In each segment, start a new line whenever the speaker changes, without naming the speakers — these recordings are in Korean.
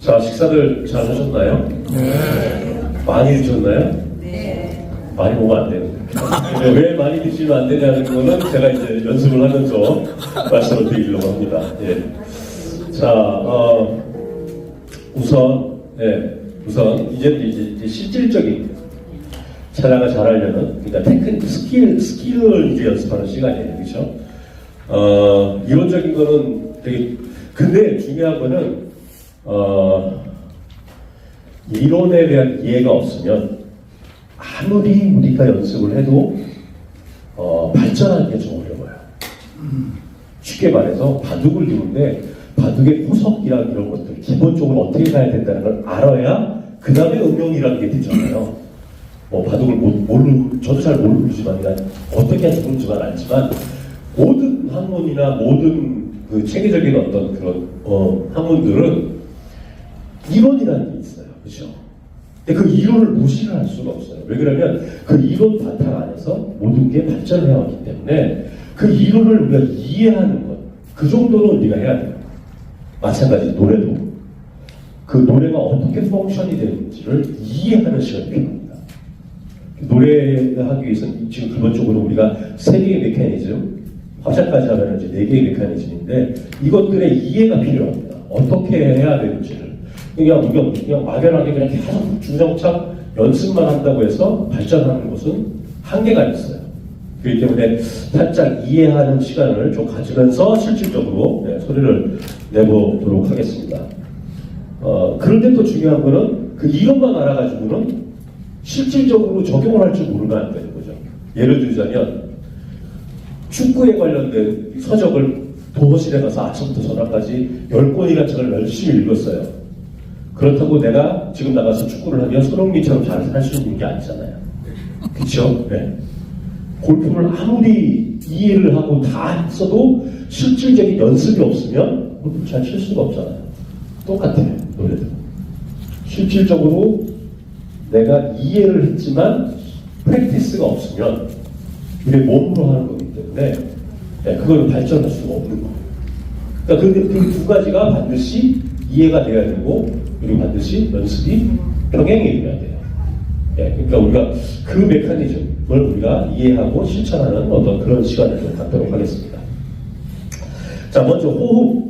자, 식사들 잘 하셨나요? 네. 많이 드셨나요? 네. 많이 먹으면 안 돼요. 왜 많이 드시면 안 되냐는 거는 제가 이제 연습을 하면서 말씀을 드리려고 합니다. 예. 자, 우선 이제 실질적인 차량을 잘하려는, 그러니까 테크닉, 스킬을 이제 연습하는 시간이에요. 그렇죠? 이론적인 거는 되게, 근데 중요한 거는, 이론에 대한 이해가 없으면 아무리 우리가 연습을 해도 발전하는 게 좀 어려워요. 쉽게 말해서 바둑을 두는데 바둑의 호석이랑 이런 것들 기본적으로 어떻게 가야 된다는 걸 알아야 그 다음에 응용이라는 게 되잖아요. 바둑을 저도 잘 모르지만 어떻게 하는지 모르지만 알지만 모든 학문이나 모든 그 체계적인 어떤 그런 학문들은 이론이라는 게 있어요. 그렇죠? 근데 그 이론을 무시를 할 수가 없어요. 왜 그러면 그 이론 바탕 안에서 모든 게 발전을 해왔기 때문에 그 이론을 우리가 이해하는 것, 그 정도는 우리가 해야 돼요. 마찬가지 노래도 그 노래가 어떻게 펑션이 되는지를 이해하는 시간이 필요합니다. 노래를 하기 위해서는 지금 기본적으로 우리가 3개의 메커니즘, 합작까지 하면 이제 4개의 메커니즘인데 이것들의 이해가 필요합니다. 어떻게 해야 되는지를. 그냥 막연하게 그냥 계속 주정착 연습만 한다고 해서 발전하는 것은 한계가 있어요. 그렇기 때문에 살짝 이해하는 시간을 좀 가지면서 실질적으로 소리를 내보도록 하겠습니다. 그런데 또 중요한 거는 그 이론만 알아가지고는 실질적으로 적용을 할 줄 모르면 안 되는 거죠. 예를 들자면 축구에 관련된 서적을 도서실에 가서 아침부터 저녁까지 10권이나 책을 열심히 읽었어요. 그렇다고 내가 지금 나가서 축구를 하면 손흥민처럼 잘 할 수 있는 게 아니잖아요. 그렇죠? 네. 골프를 아무리 이해를 하고 다 했어도 실질적인 연습이 없으면 골프 잘 칠 수가 없잖아요. 똑같아요. 노래도. 실질적으로 내가 이해를 했지만 프랙티스가 없으면 우리 몸으로 하는 거기 때문에 그걸 발전할 수가 없는 거예요. 그러니까 그 두 가지가 반드시 이해가 돼야 되고 그리고 반드시 연습이 병행이 돼야 돼요. 그러니까 우리가 그 메커니즘을 우리가 이해하고 실천하는 어떤 그런 시간을 좀 갖도록 하겠습니다. 자, 먼저 호흡.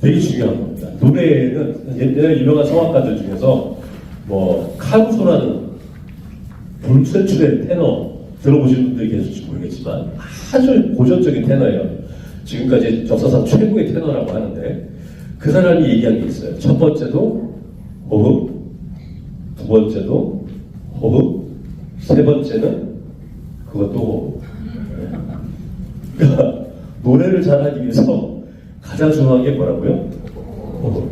되게 중요한 겁니다. 노래는 옛날에 유명한 성악가들 중에서 카루소라는 불세출의 테너 들어보신 분들이 계실지 모르겠지만 아주 고전적인 테너예요. 지금까지 역사상 최고의 테너라고 하는데 그 사람이 얘기한 게 있어요. 첫 번째도 호흡, 두 번째도 호흡, 세 번째는 그것도 호흡. 그러니까 노래를 잘하기 위해서 가장 중요한 게 뭐라고요? 호흡.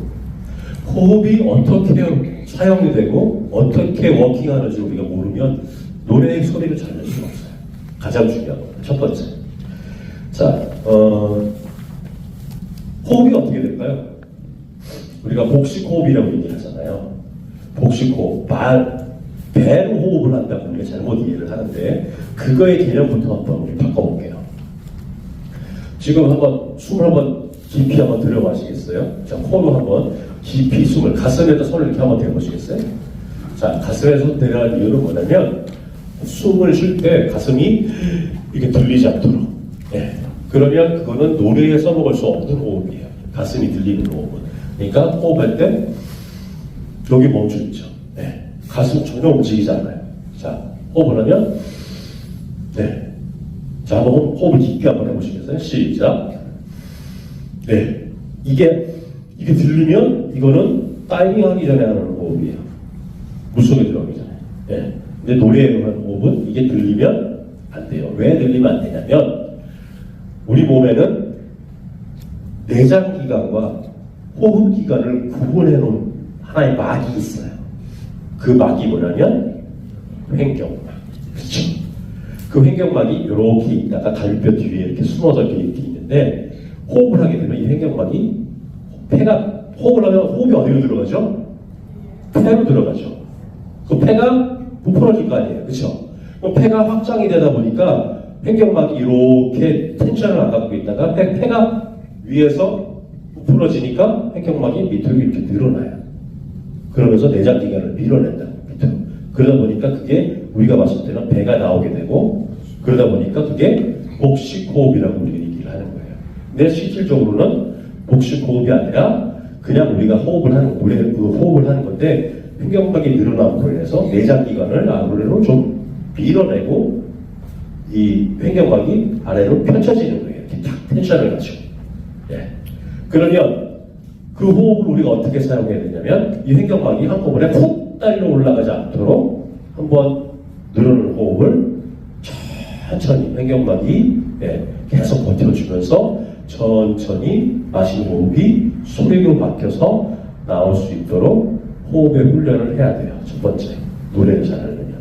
호흡이 어떻게 사용이 되고 어떻게 워킹하는지 우리가 모르면 노래의 소리를 잘 낼 수가 없어요. 가장 중요한 거예요. 첫 번째. 자, 호흡이 어떻게 될까요? 우리가 복식호흡이라고 얘기하잖아요. 복식호흡, 배로 호흡을 한다고 우리가 잘못 이해를 하는데 그거의 개념부터 한번 우리 바꿔볼게요. 지금 한번 숨을 한번 깊이 한번 들여마시겠어요? 자, 코로 한번 깊이 숨을, 가슴에다 손을 이렇게 한번 대보시겠어요? 자, 가슴에 손 대라는 이유는 뭐냐면 숨을 쉴 때 가슴이 이렇게 들리지 않도록. 그러면 그거는 노래에 써먹을 수 없는 호흡이에요. 가슴이 들리는 호흡은. 그러니까 호흡할 때 여기 멈춰있죠. 가슴 전혀 움직이지 않아요. 자, 호흡을 하면 자, 한번 호흡을 깊게 한번 해보시겠어요? 시작. 이게 들리면 이거는 다이빙 하기 전에 하는 호흡이에요. 물속에 들어가기 전에. 근데 노래에 하는 호흡은 이게 들리면 안 돼요. 왜 들리면 안 되냐면 우리 몸에는 내장기관과 호흡기관을 구분해 놓은 하나의 막이 있어요. 그 막이 뭐냐면 횡격막. 그렇죠? 그 횡격막이 이렇게 있다가 갈비뼈 뒤에 이렇게 숨어서 이렇게 있는데 호흡을 하게 되면 이 횡격막이 호흡을 하면 호흡이 어디로 들어가죠? 폐로 들어가죠. 그 폐가 부풀어질 거 아니에요. 그렇죠? 폐가 확장이 되다 보니까 횡격막이 이렇게 텐션을 안 갖고 있다가 폐가 위에서 풀어지니까 횡격막이 밑으로 이렇게 늘어나요. 그러면서 내장 기관을 밀어낸다고 밑으로. 그러다 보니까 그게 우리가 봤을 때는 배가 나오게 되고, 그러다 보니까 그게 복식호흡이라고 우리가 얘기를 하는 거예요. 근데 실질적으로는 복식호흡이 아니라 그냥 우리가 호흡을 하는 건데, 횡격막이 늘어남으로 인해서 내장 기관을 아래로 좀 밀어내고 이 횡격막이 아래로 펼쳐지는 거예요. 이렇게 탁 텐션을 가지고. 예. 그러면 그 호흡을 우리가 어떻게 사용해야 되냐면, 이 횡격막이 한꺼번에 훅 딸려 올라가지 않도록 한번 누르는 호흡을 천천히 횡격막이 계속 버텨주면서 천천히 마시는 호흡이 소리로 바뀌어서 나올 수 있도록 호흡의 훈련을 해야 돼요. 첫 번째, 노래를 잘하려면.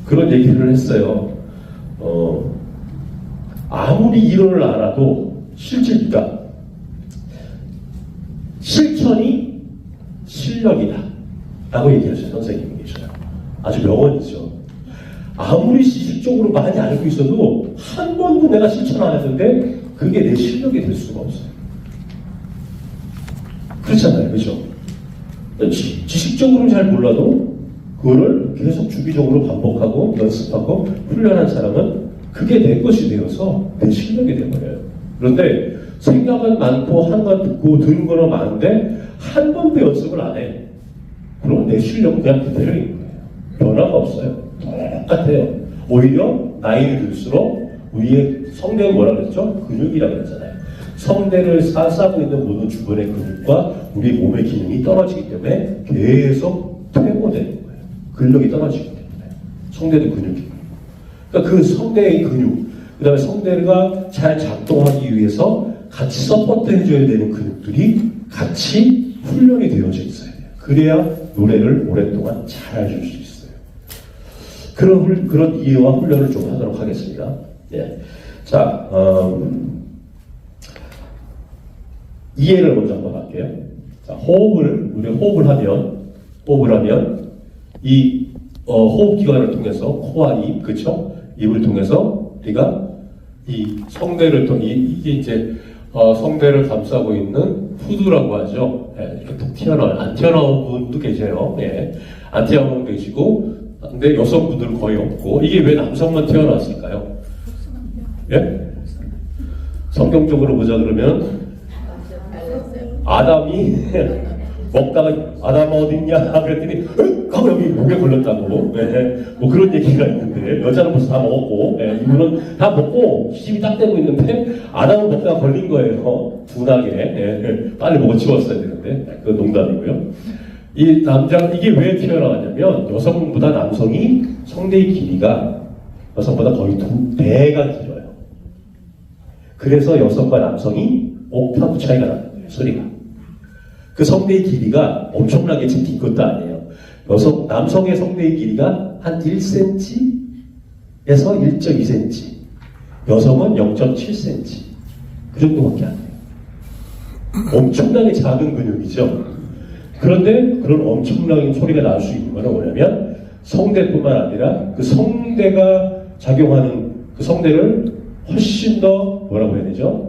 그런 얘기를 했어요. 아무리 이론을 알아도 실질이다. 실천이 실력이다. 라고 얘기하셔요. 선생님이 계셔요. 아주 명언이죠. 아무리 지식적으로 많이 알고 있어도 한 번도 내가 실천 안 했는데 그게 내 실력이 될 수가 없어요. 그렇잖아요. 그죠? 지식적으로는 잘 몰라도 그거를 계속 주기적으로 반복하고 연습하고 훈련한 사람은 그게 내 것이 되어서 내 실력이 돼버려요. 그런데 생각은 많고 한번 듣고 들은 거는 많은데 한 번도 연습을 안 해. 그럼 내 실력은 그냥 그대로인 거예요. 변화가 없어요. 똑같아요. 오히려 나이를 들수록 우리의 성대는 뭐라 그랬죠? 근육이라고 그랬잖아요. 성대를 싸싸고 있는 모든 주변의 근육과 우리 몸의 기능이 떨어지기 때문에 계속 퇴보되는 거예요. 근력이 떨어지기 때문에. 성대도 근육이고. 그러니까 그 성대의 근육, 그 다음에 성대가 잘 작동하기 위해서 같이 서포트 해줘야 되는 근육들이 같이 훈련이 되어져 있어야 돼요. 그래야 노래를 오랫동안 잘 해줄 수 있어요. 그런 이해와 훈련을 좀 하도록 하겠습니다. 예. 자, 이해를 먼저 한번 할게요. 자, 우리 호흡을 하면, 이, 호흡기관을 통해서, 코와 입, 그쵸? 입을 통해서, 우리가 이 성대를 이게 이제, 성대를 감싸고 있는 후두라고 하죠. 예, 이렇게 툭 안 튀어나온 분도 계세요. 예. 안 튀어나온 분 계시고, 근데 여성분들은 거의 없고, 이게 왜 남성만 튀어나왔을까요? 예? 성경적으로 보자 그러면, 아담이 먹다가 아담 어딨냐 그랬더니 하고 여기 목에 걸렸다고 뭐 그런 얘기가 있는데 여자는 벌써 다 먹었고 이분은 다 먹고 힘이 딱 되고 있는데 아담은 먹다가 걸린 거예요. 둔하게 빨리 먹어 치웠어야 되는데 그건 농담이고요. 이 남자 이게 왜 튀어나왔냐면 여성보다 남성이 성대의 길이가 여성보다 거의 2배가 길어요. 그래서 여성과 남성이 옥타브 차이가 나는 거예요. 소리가. 그 성대의 길이가 엄청나게 긴 것도 아니에요. 남성의 성대의 길이가 한 1cm에서 1.2cm. 여성은 0.7cm. 그 정도밖에 안 돼요. 엄청나게 작은 근육이죠. 그런데 그런 엄청난 소리가 날 수 있는 건 뭐냐면 성대뿐만 아니라 그 성대가 작용하는 그 성대를 훨씬 더 뭐라고 해야 되죠?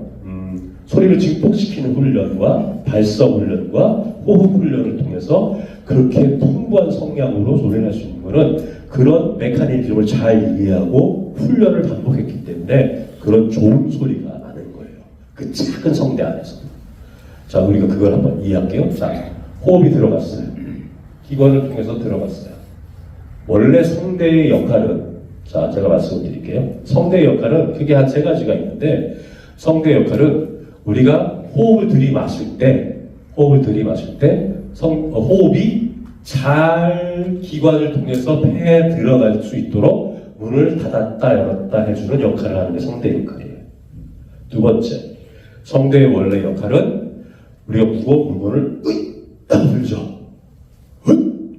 소리를 증폭시키는 훈련과 발성 훈련과 호흡 훈련을 통해서 그렇게 풍부한 성량으로 소리를 할 수 있는 것은 그런 메커니즘을 잘 이해하고 훈련을 반복했기 때문에 그런 좋은 소리가 나는 거예요. 그 작은 성대 안에서. 자, 우리가 그걸 한번 이해할게요. 자, 호흡이 들어갔어요. 기관을 통해서 들어갔어요. 원래 성대의 역할은, 자, 제가 말씀드릴게요. 성대의 역할은 크게 한 3가지가 있는데, 성대의 역할은 우리가 호흡을 들이마실 때 호흡이 잘 기관을 통해서 폐에 들어갈 수 있도록 문을 닫았다 열었다 해주는 역할을 하는 게 성대의 역할이에요. 두 번째, 성대의 원래 역할은 우리가 무거운 물건을 들죠.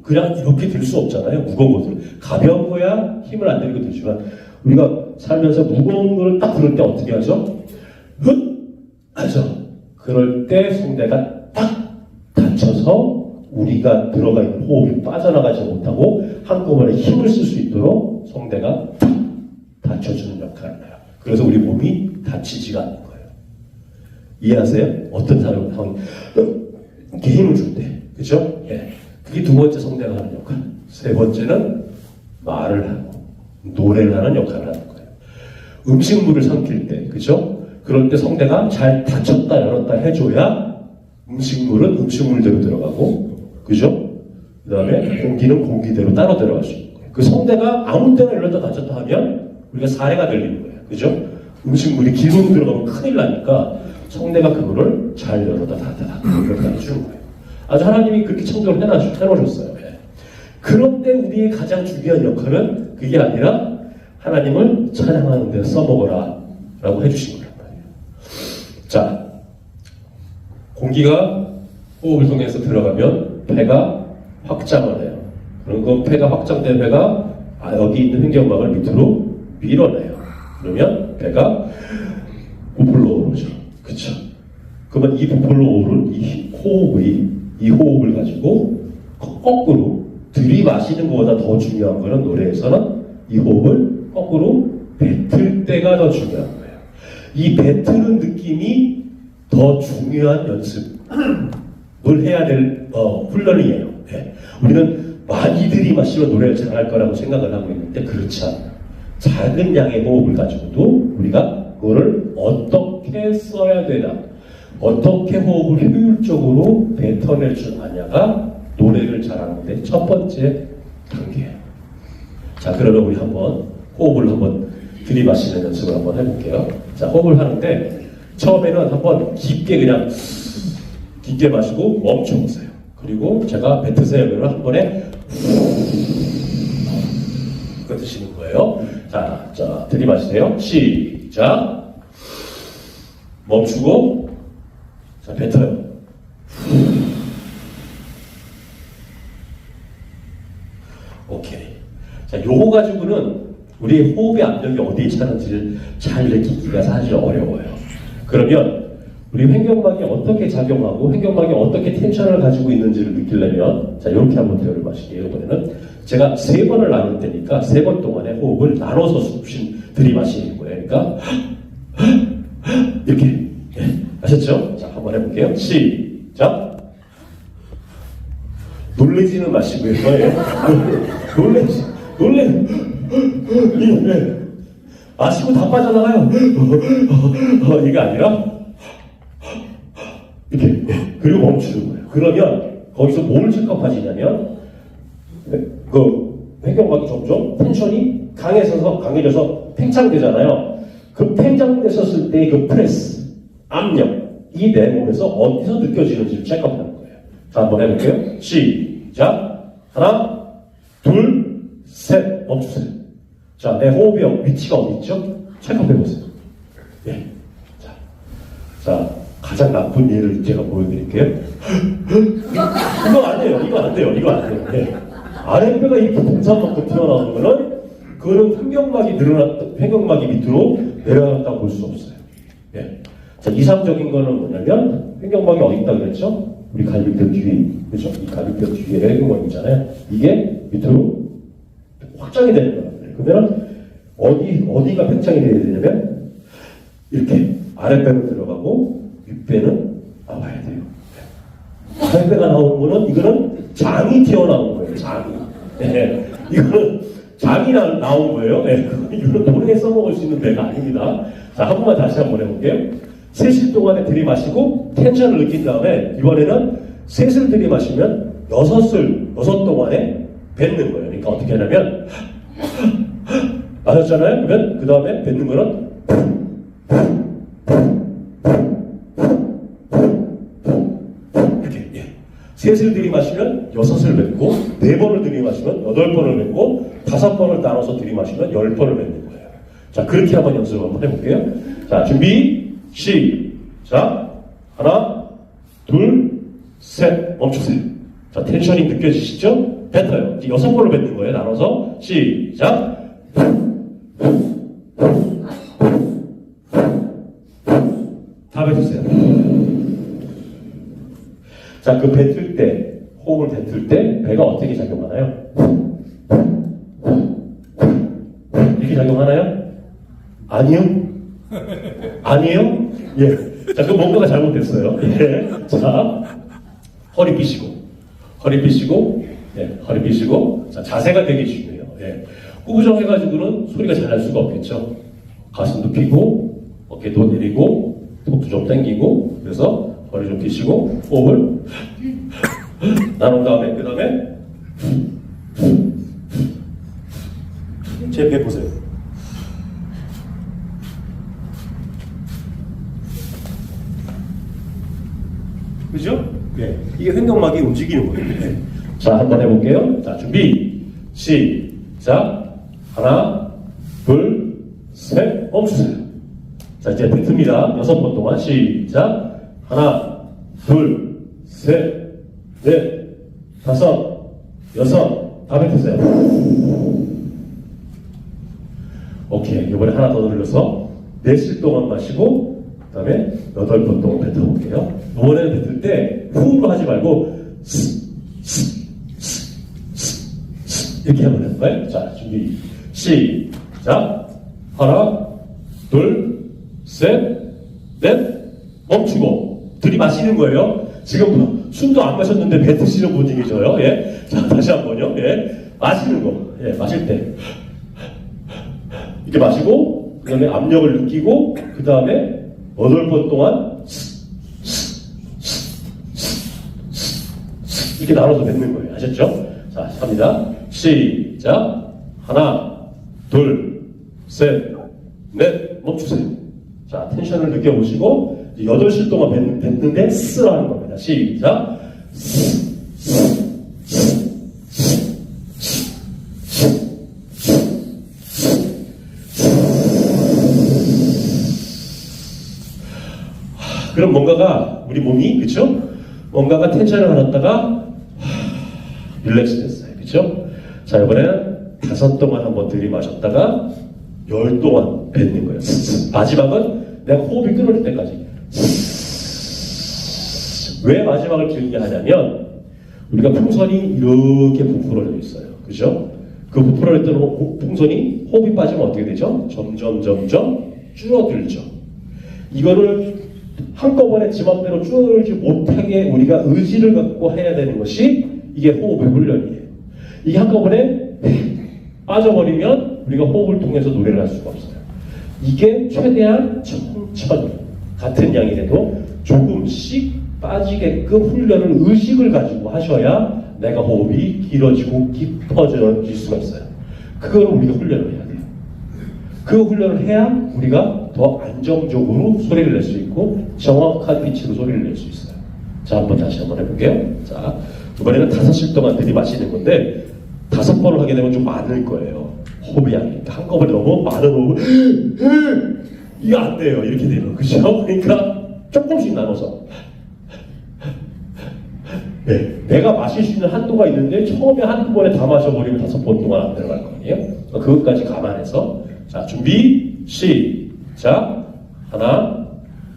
그냥 이렇게 들 수 없잖아요. 무거운 것을. 가벼운 거야 힘을 안 들이고 들지만 우리가 살면서 무거운 걸 딱 들을 때 어떻게 하죠? 하죠. 그럴 때 성대가 딱 닫혀서 우리가 들어가 있는 호흡이 빠져나가지 못하고 한꺼번에 힘을 쓸 수 있도록 성대가 딱 닫혀주는 역할을 해요. 그래서 우리 몸이 다치지가 않는 거예요. 이해하세요? 어떤 사람이 이렇게 힘을 줄 때, 그죠? 예. 그게 두 번째 성대가 하는 역할. 세 번째는 말을 하고 노래를 하는 역할을 하는 거예요. 음식물을 삼킬 때, 그죠? 그럴 때 성대가 잘 닫혔다 열었다 해줘야 음식물은 음식물대로 들어가고, 그죠? 그 다음에 공기는 공기대로 따로 들어갈 수 있는 거예요. 그 성대가 아무 때나 열렸다 닫혔다 하면 우리가 사례가 들리는 거예요. 그죠? 음식물이 기름으로 들어가면 큰일 나니까 성대가 그거를 잘 열었다 닫았다 이렇게 해주는 거예요. 아주 하나님이 그렇게 창조를 해놓으셨어요. 예. 그런데 우리의 가장 중요한 역할은 그게 아니라 하나님을 찬양하는 데 써먹어라 라고 해주신 거란 말이에요. 자, 공기가 호흡을 통해서 들어가면 폐가 확장을 해요. 그럼 그 폐가 확장된 폐가 여기 있는 횡격막을 밑으로 밀어내요. 그러면 배가 부풀러 오르죠. 그쵸? 그러면 이 부풀러 오른 이 호흡을 가지고 거꾸로 들이마시는 것보다 더 중요한 거는 노래에서는 이 호흡을 거꾸로 뱉을 때가 더 중요한 거예요. 이 뱉는 느낌이 더 중요한 연습을 해야 될 훈련이에요. 네. 우리는 많이 들이마시면 노래를 잘할 거라고 생각을 하고 있는데 그렇지 않아요. 작은 양의 호흡을 가지고도 우리가 그거를 어떻게 써야 되나, 어떻게 호흡을 효율적으로 뱉어낼 줄 아냐가 노래를 잘하는데 첫 번째 단계예요. 자, 그러면 우리 한번 호흡을 한번 들이마시는 연습을 한번 해볼게요. 자, 호흡을 하는데 처음에는 한번 깊게 그냥 깊게 마시고 멈춰보세요. 그리고 제가 뱉으세요. 그러면 한 번에 후 드시는 거예요. 자, 들이마시세요. 시작. 멈추고, 자, 뱉어요. 오케이. 자, 요거 가지고는 우리의 호흡의 압력이 어디에 차는지를 잘 느끼기가 사실 어려워요. 그러면 우리 횡격막이 어떻게 작용하고 횡격막이 어떻게 텐션을 가지고 있는지를 느끼려면 자, 이렇게 한번 대화를 마실게요. 이번에는 제가 3번을 나눌 테니까 3번 동안의 호흡을 나눠서 들이마시는 거예요. 그러니까 이렇게 네. 아셨죠? 자, 한번 해볼게요. 시작. 놀래지는 마시고요. 네. 마시고 다 빠져나가요. 이게 아니라 이렇게 그리고 멈추는 거예요. 그러면 거기서 뭘 체크하시냐면 그 횡격막이 점점 텐션이 강해져서 팽창되잖아요. 그 팽창됐었을 때 그 프레스, 압력, 이 내 몸에서 어디서 느껴지는지를 체크하는 거예요. 자, 한번 해볼게요. 시작. 하나, 둘, 셋. 멈추세요. 자, 내 호흡의 위치가 어디 있죠? 체크해보세요. 예. 자, 가장 나쁜 예를 제가 보여드릴게요. 이거 안 돼요. 이거 안 돼요. 네. 아랫배가 이렇게 동산만큼 튀어나오는 거는 그거는 횡격막이 밑으로 내려갔다고 볼 수 없어요. 네. 자, 이상적인 거는 뭐냐면 횡격막이 어디 있다 그랬죠? 우리 갈비뼈 뒤에, 그죠? 이 갈비뼈 뒤에 횡격막이 있잖아요. 이게 밑으로 확장이 되는 거예요. 그러면 어디가 팽창이 돼야 되냐면 이렇게 아랫배로 들어가고 윗배는 나와야 돼요. 아랫배가 나오는 거는 이거는 장이 튀어나온 거예요. 장이. 네. 이거는 장이 나온 거예요. 네. 이거는 노래에 써먹을 수 있는 배가 아닙니다. 자, 한 번만 다시 한번 해볼게요. 셋일 동안에 들이마시고 텐션을 느낀 다음에 이번에는 셋을 들이마시면 여섯 동안에 뱉는 거예요. 그러니까 어떻게 하냐면 아셨잖아요? 그러면 그 다음에 뱉는 거는 이렇게 셋을 들이마시면 6을 뱉고 4번을 들이마시면 8번을 뱉고 5번을 나눠서 들이마시면 10번을 뱉는 거예요. 자, 그렇게 한번 연습을 한번 해볼게요. 자, 준비 시작. 하나, 둘, 셋. 멈추세요. 자, 텐션이 느껴지시죠? 뱉어요. 이제 6번을 뱉는 거예요. 나눠서 시작. 다 뱉으세요. 자, 그 뱉을 때, 호흡을 뱉을 때 배가 어떻게 작용하나요? 이렇게 작용하나요? 아니요? 아니에요? 예. 자, 그 뭔가가 잘못됐어요. 예. 자, 허리 삐시고, 허리 삐시고, 예, 허리 삐시고. 자, 자세가 되게 중요해요. 예. 꾸부정해가지고는 소리가 잘 날 수가 없겠죠. 가슴도 펴고, 어깨도 내리고, 속도 좀 당기고, 그래서 허리 좀 펴시고, 호흡을 나눈 다음에, 그 다음에 제 배 보세요. 그죠? 네. 이게 횡격막이 움직이는 거예요. 네. 자, 한번 해볼게요. 자, 준비, 시작. 하나, 둘, 셋, 멈추세요. 자, 이제 뱉습니다. 6번 동안 시작. 하나, 둘, 셋, 넷, 다섯, 여섯. 다 뱉으세요. 오케이. 이번에 하나 더 늘려서 내쉴 동안 마시고, 그 다음에 8번 동안 뱉어볼게요. 이번에는 뱉을 때 후로 하지 말고 이렇게 한번 해볼까요? 자, 준비 시작. 하나, 둘, 셋, 넷, 멈추고 들이마시는 거예요. 지금 숨도 안 마셨는데 뱉으시는 분위기죠. 예. 자, 다시 한번요. 예. 마시는 거. 예, 마실 때 이렇게 마시고, 그 다음에 압력을 느끼고, 그 다음에 8번 동안 이렇게 나눠서 뱉는 거예요. 아셨죠? 자, 갑니다. 시작. 하나, 둘, 셋, 넷, 멈추세요. 자, 텐션을 느껴보시고, 8실 동안 뱉는데 쓰라는 겁니다. 시작. 그럼 뭔가가 우리 몸이 그쵸? 뭔가가 텐션을 받았다가 릴렉스 됐어요. 그쵸? 자, 이번에는 5 동안 한번 들이마셨다가 10 동안 뱉는 거예요. 마지막은 내가 호흡이 끊어질 때까지. 왜 마지막을 길게 하냐면 우리가 풍선이 이렇게 부풀어져 있어요. 그죠? 그 부풀어졌던 풍선이 호흡이 빠지면 어떻게 되죠? 점점 줄어들죠. 이거를 한꺼번에 지 맘대로 줄지 못하게 우리가 의지를 갖고 해야 되는 것이 이게 호흡의 훈련이에요. 이게 한꺼번에 빠져버리면 우리가 호흡을 통해서 노래를 할 수가 없어요. 이게 최대한 천천히 같은 양이라도 조금씩 빠지게끔 훈련을 의식을 가지고 하셔야 내가 호흡이 길어지고 깊어질 수가 있어요. 그걸 우리가 훈련을 해야 돼요. 그 훈련을 해야 우리가 더 안정적으로 소리를 낼 수 있고 정확한 위치로 소리를 낼 수 있어요. 자, 다시 한번 해볼게요. 자, 이번에는 5실 동안 들이마시는 건데 5번을 하게 되면 좀 많을 거예요. 호흡이 안 됩니다. 한꺼번에 너무 많은 호흡을 이게 안 돼요. 이렇게 돼요. 그죠? 그러니까 조금씩 나눠서 네, 내가 마실 수 있는 한도가 있는데 처음에 한두 번에 다 마셔버리면 5번 동안 안 들어갈 거 아니에요? 그것까지 감안해서 자, 준비 시작. 하나,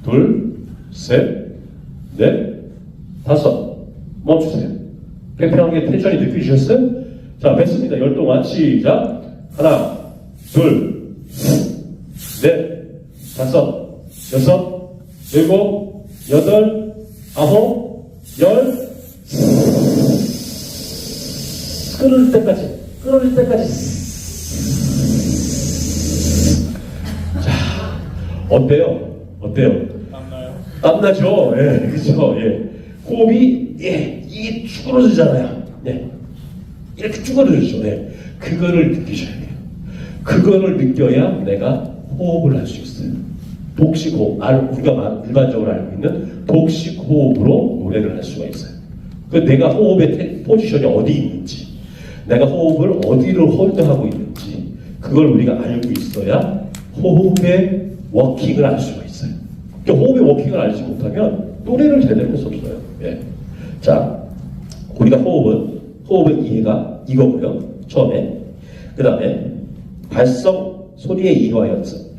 둘, 셋, 넷, 5. 멈추세요. 팽팽하게 텐션이 느껴지셨어요? 자, 뱉습니다. 10 동안 시작. 하나, 둘, 넷, 5, 6, 7, 8, 9, 10. 끊을 때까지. 자, 어때요?
땀나요?
땀나죠? 예, 그죠? 예. 호흡이, 예, 이게 쭈그러지잖아요. 예. 이렇게 쭈그러지죠. 예. 그거를 느끼셔야 돼요. 그거를 느껴야 내가 호흡을 할 수 있어요. 복식호흡, 우리가 일반적으로 알고 있는 복식호흡으로 노래를 할 수가 있어요. 그 내가 호흡의 포지션이 어디 있는지, 내가 호흡을 어디로 홀드하고 있는지, 그걸 우리가 알고 있어야 호흡의 워킹을 알 수가 있어요. 그러니까 호흡의 워킹을 알지 못하면 노래를 제대로 할 수 없어요. 예. 자, 우리가 호흡의 이해가 이거고요. 처음에. 그 다음에 발성, 소리의 이해와 연습.